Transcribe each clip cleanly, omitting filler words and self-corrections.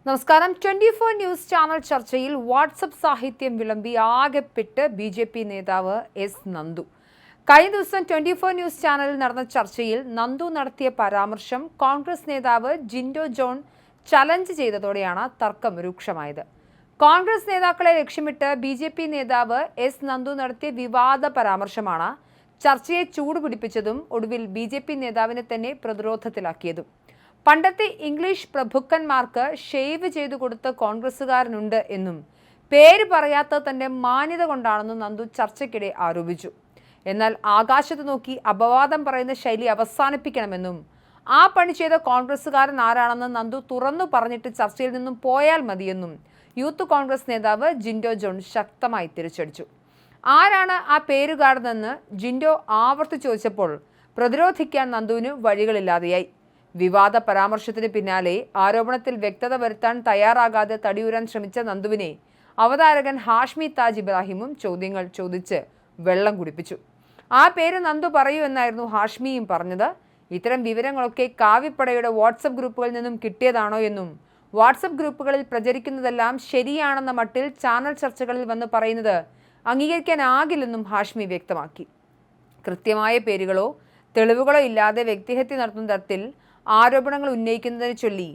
നമസ്കാരം. 24 news channel ചർച്ചയിൽ WhatsApp സാഹിത്യം വിളമ്പി ആകെപ്പെട്ട് ബി.ജെ.പി. നേതാവ് എസ് നന്ദു. കഴിഞ്ഞ ദിവസം 24 ന്യൂസ് ചാനലിൽ നടന്ന ചർച്ചയിൽ നന്ദു നടത്തിയ പരാമർശം കോൺഗ്രസ് നേതാവ് ജിൻഡോ ജോൺ ചലഞ്ച് ചെയ്തതോടെയാണ് തർക്കം രൂക്ഷമായത്. കോൺഗ്രസ് നേതാക്കളെ ലക്ഷ്യമിട്ട് ബി.ജെ.പി. നേതാവ് എസ് നന്ദു നടത്തിയ വിവാദ പരാമർശമാണ് ചർച്ചയെ ചൂടുപിടിപ്പിച്ചതും ഒടുവിൽ ബി.ജെ.പി. നേതാവിനെ തന്നെ പ്രതിരോധത്തിലാക്കിയതും. പണ്ടത്തെ ഇംഗ്ലീഷ് പ്രഭുക്കന്മാർക്ക് ഷേവ് ചെയ്തു കൊടുത്ത കോൺഗ്രസുകാരനുണ്ട് എന്നും പേര് പറയാത്ത തന്റെ മാന്യത കൊണ്ടാണെന്നും നന്ദു ചർച്ചയ്ക്കിടെ ആരോപിച്ചു. എന്നാൽ ആകാശത്ത് നോക്കി അപവാദം പറയുന്ന ശൈലി അവസാനിപ്പിക്കണമെന്നും ആ പണി ചെയ്ത കോൺഗ്രസുകാരൻ ആരാണെന്ന് നന്ദു തുറന്നു പറഞ്ഞിട്ട് ചർച്ചയിൽ നിന്നും പോയാൽ മതിയെന്നും യൂത്ത് കോൺഗ്രസ് നേതാവ് ജിൻഡോ ജോൺ ശക്തമായി തിരിച്ചടിച്ചു. ആരാണ് ആ പേരുകാരനെന്ന് ജിൻഡോ ആവർത്തിച്ചു ചോദിച്ചപ്പോൾ പ്രതിരോധിക്കാൻ നന്ദുവിന് വഴികളില്ലാതെയായി. വിവാദ പരാമർശത്തിന് പിന്നാലെ ആരോപണത്തിൽ വ്യക്തത വരുത്താൻ തയ്യാറാകാതെ തടിയൂരാൻ ശ്രമിച്ച നന്ദുവിനെ അവതാരകൻ ഹാഷ്മി താജ് ഇബ്രാഹിമും ചോദ്യങ്ങൾ ചോദിച്ച് വെള്ളം കുടിപ്പിച്ചു. ആ പേര് നന്ദു പറയൂ എന്നായിരുന്നു ഹാഷ്മിയും പറഞ്ഞത്. ഇത്തരം വിവരങ്ങളൊക്കെ കാവ്യപ്പടയുടെ വാട്സപ്പ് ഗ്രൂപ്പുകളിൽ നിന്നും കിട്ടിയതാണോ എന്നും വാട്സപ്പ് ഗ്രൂപ്പുകളിൽ പ്രചരിക്കുന്നതെല്ലാം ശരിയാണെന്ന മട്ടിൽ ചാനൽ ചർച്ചകളിൽ വന്ന് പറയുന്നത് അംഗീകരിക്കാനാകില്ലെന്നും ഹാഷ്മി വ്യക്തമാക്കി. കൃത്യമായ പേരുകളോ തെളിവുകളോ ഇല്ലാതെ വ്യക്തിഹത്യ നടത്തുന്ന തരത്തിൽ ആരോപണങ്ങൾ ഉന്നയിക്കുന്നതിനെ ചൊല്ലി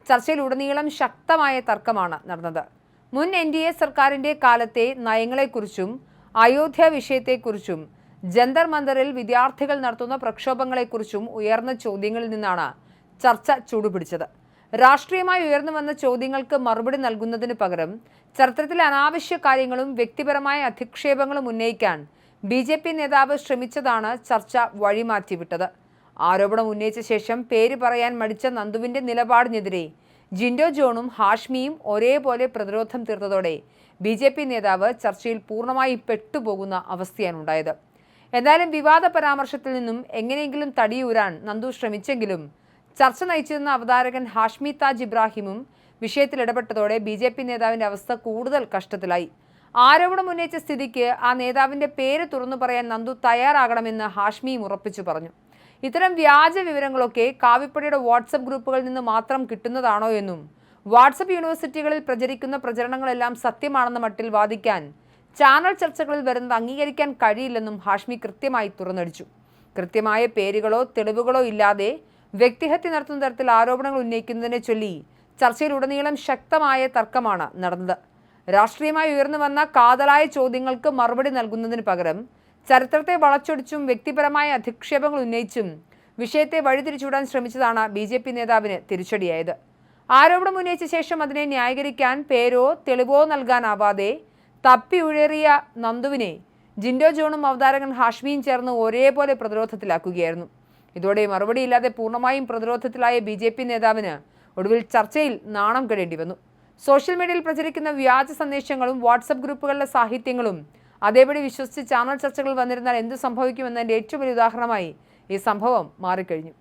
ചർച്ചയിലുടനീളം ശക്തമായ തർക്കമാണ് നടന്നത്. മുൻ NDA സർക്കാരിന്റെ കാലത്തെ നയങ്ങളെക്കുറിച്ചും അയോധ്യ വിഷയത്തെക്കുറിച്ചും ജന്തർ മന്ദറിൽ വിദ്യാർത്ഥികൾ നടത്തുന്ന പ്രക്ഷോഭങ്ങളെക്കുറിച്ചും ഉയർന്ന ചോദ്യങ്ങളിൽ നിന്നാണ് ചർച്ച ചൂടുപിടിച്ചത്. രാഷ്ട്രീയമായി ഉയർന്നു വന്ന ചോദ്യങ്ങൾക്ക് മറുപടി നൽകുന്നതിന് പകരം ചരിത്രത്തിലെ അനാവശ്യ കാര്യങ്ങളും വ്യക്തിപരമായ അധിക്ഷേപങ്ങളും ഉന്നയിക്കാൻ ബി.ജെ.പി. നേതാവ് ശ്രമിച്ചതാണ് ചർച്ച വഴിമാറ്റിവിട്ടത്. ആരോപണം ഉന്നയിച്ച ശേഷം പേര് പറയാൻ മടിച്ച നന്ദുവിന്റെ നിലപാടിനെതിരെ ജിൻഡോ ജോണും ഹാഷ്മിയും ഒരേപോലെ പ്രതിരോധം തീർത്തതോടെ ബി.ജെ.പി. നേതാവ് ചർച്ചയിൽ പൂർണ്ണമായി പെട്ടുപോകുന്ന അവസ്ഥയാണുണ്ടായത്. എന്നാലും വിവാദ പരാമർശത്തിൽ നിന്നും എങ്ങനെയെങ്കിലും തടിയൂരാൻ നന്ദു ശ്രമിച്ചെങ്കിലും ചർച്ച നയിച്ചിരുന്ന അവതാരകൻ ഹാഷ്മി താജ് ഇബ്രാഹിമും വിഷയത്തിൽ ഇടപെട്ടതോടെ ബി.ജെ.പി. നേതാവിന്റെ അവസ്ഥ കൂടുതൽ കഷ്ടത്തിലായി. ആരോപണം ഉന്നയിച്ച സ്ഥിതിക്ക് ആ നേതാവിന്റെ പേര് തുറന്നു പറയാൻ നന്ദു തയ്യാറാകണമെന്ന് ഹാഷ്മിയും ഉറപ്പിച്ചു പറഞ്ഞു. ഇത്തരം വ്യാജ വിവരങ്ങളൊക്കെ കാവ്യപ്പടയുടെ വാട്സപ്പ് ഗ്രൂപ്പുകളിൽ നിന്ന് മാത്രം കിട്ടുന്നതാണോ എന്നും വാട്സപ്പ് യൂണിവേഴ്സിറ്റികളിൽ പ്രചരിക്കുന്ന പ്രചരണങ്ങളെല്ലാം സത്യമാണെന്ന മട്ടിൽ വാദിക്കാൻ ചാനൽ ചർച്ചകളിൽ വരുന്നത് അംഗീകരിക്കാൻ കഴിയില്ലെന്നും ഹാഷ്മി കൃത്യമായി തുറന്നടിച്ചു. കൃത്യമായ പേരുകളോ തെളിവുകളോ ഇല്ലാതെ വ്യക്തിഹത്യ നടത്തുന്ന തരത്തിൽ ആരോപണങ്ങൾ ഉന്നയിക്കുന്നതിനെ ചൊല്ലി ചർച്ചയിലുടനീളം ശക്തമായ തർക്കമാണ് നടന്നത്. രാഷ്ട്രീയമായി ഉയർന്നു വന്ന കാതലായ ചോദ്യങ്ങൾക്ക് മറുപടി നൽകുന്നതിന് പകരം ചരിത്രത്തെ വളച്ചൊടിച്ചും വ്യക്തിപരമായ അധിക്ഷേപങ്ങൾ ഉന്നയിച്ചും വിഷയത്തെ വഴിതിരിച്ചുവിടാൻ ശ്രമിച്ചതാണ് ബി.ജെ.പി. നേതാവിന് തിരിച്ചടിയായത്. ആരോപണം ഉന്നയിച്ച ശേഷം അതിനെ ന്യായീകരിക്കാൻ പേരോ തെളിവോ നൽകാനാവാതെ തപ്പി ഉഴറിയ നന്ദുവിനെ ജിൻഡോ ജോണും അവതാരകൻ ഹാഷ്മിയും ചേർന്ന് ഒരേപോലെ പ്രതിരോധത്തിലാക്കുകയായിരുന്നു. ഇതോടെ മറുപടിയില്ലാതെ പൂർണ്ണമായും പ്രതിരോധത്തിലായ ബി.ജെ.പി. നേതാവിന് ഒടുവിൽ ചർച്ചയിൽ നാണം കെടേണ്ടി വന്നു. സോഷ്യൽ മീഡിയയിൽ പ്രചരിക്കുന്ന വ്യാജ സന്ദേശങ്ങളും വാട്സപ്പ് ഗ്രൂപ്പുകളിലെ സാഹിത്യങ്ങളും അതേപടി വിശ്വസിച്ച് ചാനൽ ചർച്ചകൾ വന്നിരുന്നാൽ എന്തു സംഭവിക്കുമെന്നതിൻ്റെ ഏറ്റവും വലിയ ഉദാഹരണമായി ഈ സംഭവം മാറിക്കഴിഞ്ഞു.